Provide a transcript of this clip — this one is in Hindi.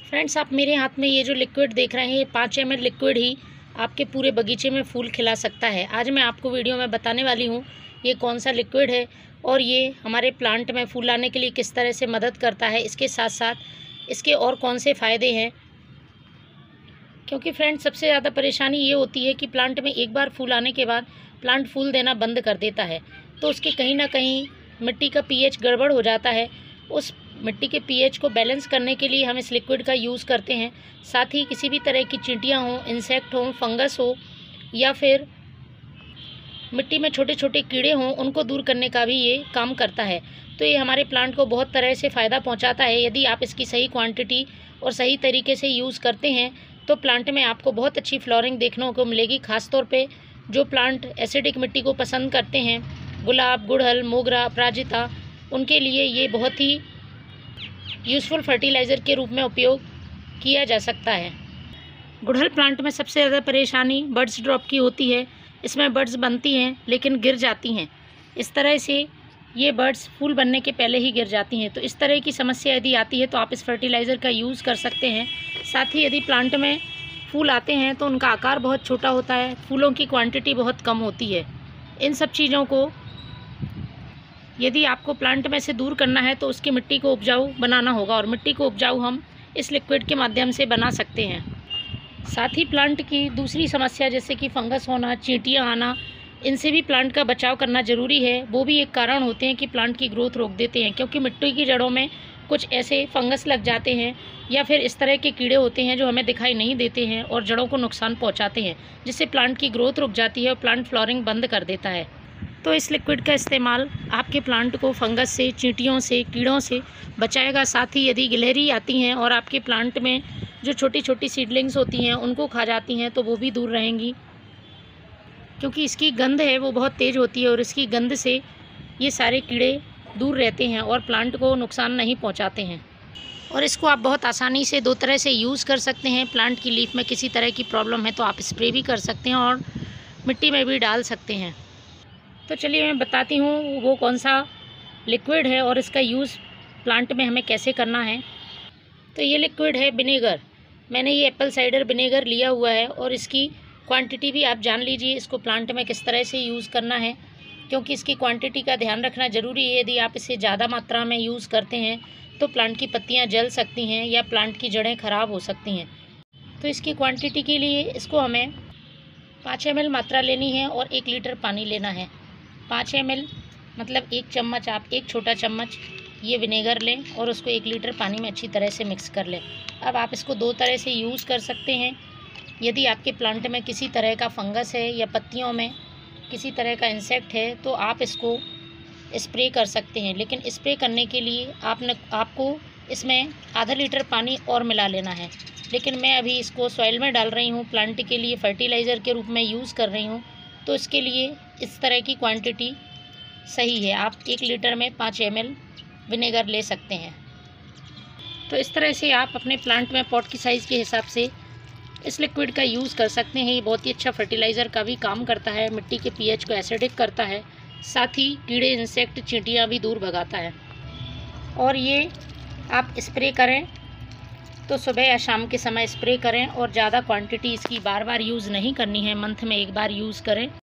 फ्रेंड्स, आप मेरे हाथ में ये जो लिक्विड देख रहे हैं, ये 5 ml लिक्विड ही आपके पूरे बगीचे में फूल खिला सकता है। आज मैं आपको वीडियो में बताने वाली हूँ ये कौन सा लिक्विड है और ये हमारे प्लांट में फूल लाने के लिए किस तरह से मदद करता है। इसके साथ साथ इसके और कौन से फ़ायदे हैं, क्योंकि फ्रेंड्स सबसे ज़्यादा परेशानी ये होती है कि प्लांट में एक बार फूल आने के बाद प्लांट फूल देना बंद कर देता है, तो उसके कहीं ना कहीं मिट्टी का पीएच गड़बड़ हो जाता है। उस मिट्टी के पीएच को बैलेंस करने के लिए हम इस लिक्विड का यूज़ करते हैं। साथ ही किसी भी तरह की चींटियाँ हों, इंसेक्ट हों, फंगस हो या फिर मिट्टी में छोटे छोटे कीड़े हों, उनको दूर करने का भी ये काम करता है। तो ये हमारे प्लांट को बहुत तरह से फ़ायदा पहुंचाता है। यदि आप इसकी सही क्वांटिटी और सही तरीके से यूज़ करते हैं तो प्लांट में आपको बहुत अच्छी फ्लोरिंग देखने को मिलेगी। ख़ासतौर पे जो प्लांट एसिडिक मिट्टी को पसंद करते हैं, गुलाब, गुड़हल, मोगरा, अपराजिता, उनके लिए ये बहुत ही यूज़फुल फर्टिलाइज़र के रूप में उपयोग किया जा सकता है। गुड़हल प्लांट में सबसे ज़्यादा परेशानी बर्ड्स ड्रॉप की होती है। इसमें बर्ड्स बनती हैं लेकिन गिर जाती हैं। इस तरह से ये बर्ड्स फूल बनने के पहले ही गिर जाती हैं। तो इस तरह की समस्या यदि आती है तो आप इस फर्टिलाइज़र का यूज़ कर सकते हैं। साथ ही यदि प्लांट में फूल आते हैं तो उनका आकार बहुत छोटा होता है, फूलों की क्वांटिटी बहुत कम होती है। इन सब चीज़ों को यदि आपको प्लांट में से दूर करना है तो उसकी मिट्टी को उपजाऊ बनाना होगा, और मिट्टी को उपजाऊ हम इस लिक्विड के माध्यम से बना सकते हैं। साथ ही प्लांट की दूसरी समस्या जैसे कि फंगस होना, चींटियाँ आना, इनसे भी प्लांट का बचाव करना ज़रूरी है। वो भी एक कारण होते हैं कि प्लांट की ग्रोथ रोक देते हैं, क्योंकि मिट्टी की जड़ों में कुछ ऐसे फंगस लग जाते हैं या फिर इस तरह के कीड़े होते हैं जो हमें दिखाई नहीं देते हैं और जड़ों को नुकसान पहुंचाते हैं, जिससे प्लांट की ग्रोथ रुक जाती है और प्लांट फ्लोरिंग बंद कर देता है। तो इस लिक्विड का इस्तेमाल आपके प्लांट को फंगस से, चींटियों से, कीड़ों से बचाएगा। साथ ही यदि गिलहरी आती हैं और आपके प्लांट में जो छोटी छोटी सीडलिंग्स होती हैं उनको खा जाती हैं तो वो भी दूर रहेंगी, क्योंकि इसकी गंध है वो बहुत तेज़ होती है और इसकी गंध से ये सारे कीड़े दूर रहते हैं और प्लांट को नुकसान नहीं पहुंचाते हैं। और इसको आप बहुत आसानी से 2 तरह से यूज़ कर सकते हैं। प्लांट की लीफ में किसी तरह की प्रॉब्लम है तो आप स्प्रे भी कर सकते हैं और मिट्टी में भी डाल सकते हैं। तो चलिए मैं बताती हूँ वो कौन सा लिक्विड है और इसका यूज़ प्लांट में हमें कैसे करना है। तो ये लिक्विड है विनेगर। मैंने ये एप्पल साइडर विनेगर लिया हुआ है और इसकी क्वांटिटी भी आप जान लीजिए, इसको प्लांट में किस तरह से यूज़ करना है, क्योंकि इसकी क्वांटिटी का ध्यान रखना ज़रूरी है। यदि आप इसे ज़्यादा मात्रा में यूज़ करते हैं तो प्लांट की पत्तियां जल सकती हैं या प्लांट की जड़ें ख़राब हो सकती हैं। तो इसकी क्वांटिटी के लिए इसको हमें 5 ml मात्रा लेनी है और 1 लीटर पानी लेना है। 5 ml मतलब 1 चम्मच, आप 1 छोटा चम्मच ये विनेगर लें और उसको 1 लीटर पानी में अच्छी तरह से मिक्स कर लें। अब आप इसको 2 तरह से यूज़ कर सकते हैं। यदि आपके प्लांट में किसी तरह का फंगस है या पत्तियों में किसी तरह का इंसेक्ट है तो आप इसको स्प्रे कर सकते हैं, लेकिन स्प्रे करने के लिए आपको इसमें आधा लीटर पानी और मिला लेना है। लेकिन मैं अभी इसको सॉइल में डाल रही हूँ, प्लांट के लिए फर्टिलाइज़र के रूप में यूज़ कर रही हूँ, तो इसके लिए इस तरह की क्वांटिटी सही है। आप 1 लीटर में 5 ml विनेगर ले सकते हैं। तो इस तरह से आप अपने प्लांट में पॉट की साइज़ के हिसाब से इस लिक्विड का यूज़ कर सकते हैं। ये बहुत ही अच्छा फर्टिलाइज़र का भी काम करता है, मिट्टी के पीएच को एसिडिक करता है, साथ ही कीड़े, इंसेक्ट, चींटियाँ भी दूर भगाता है। और ये आप स्प्रे करें तो सुबह या शाम के समय स्प्रे करें और ज़्यादा क्वांटिटी इसकी बार बार यूज़ नहीं करनी है, मंथ में 1 बार यूज़ करें।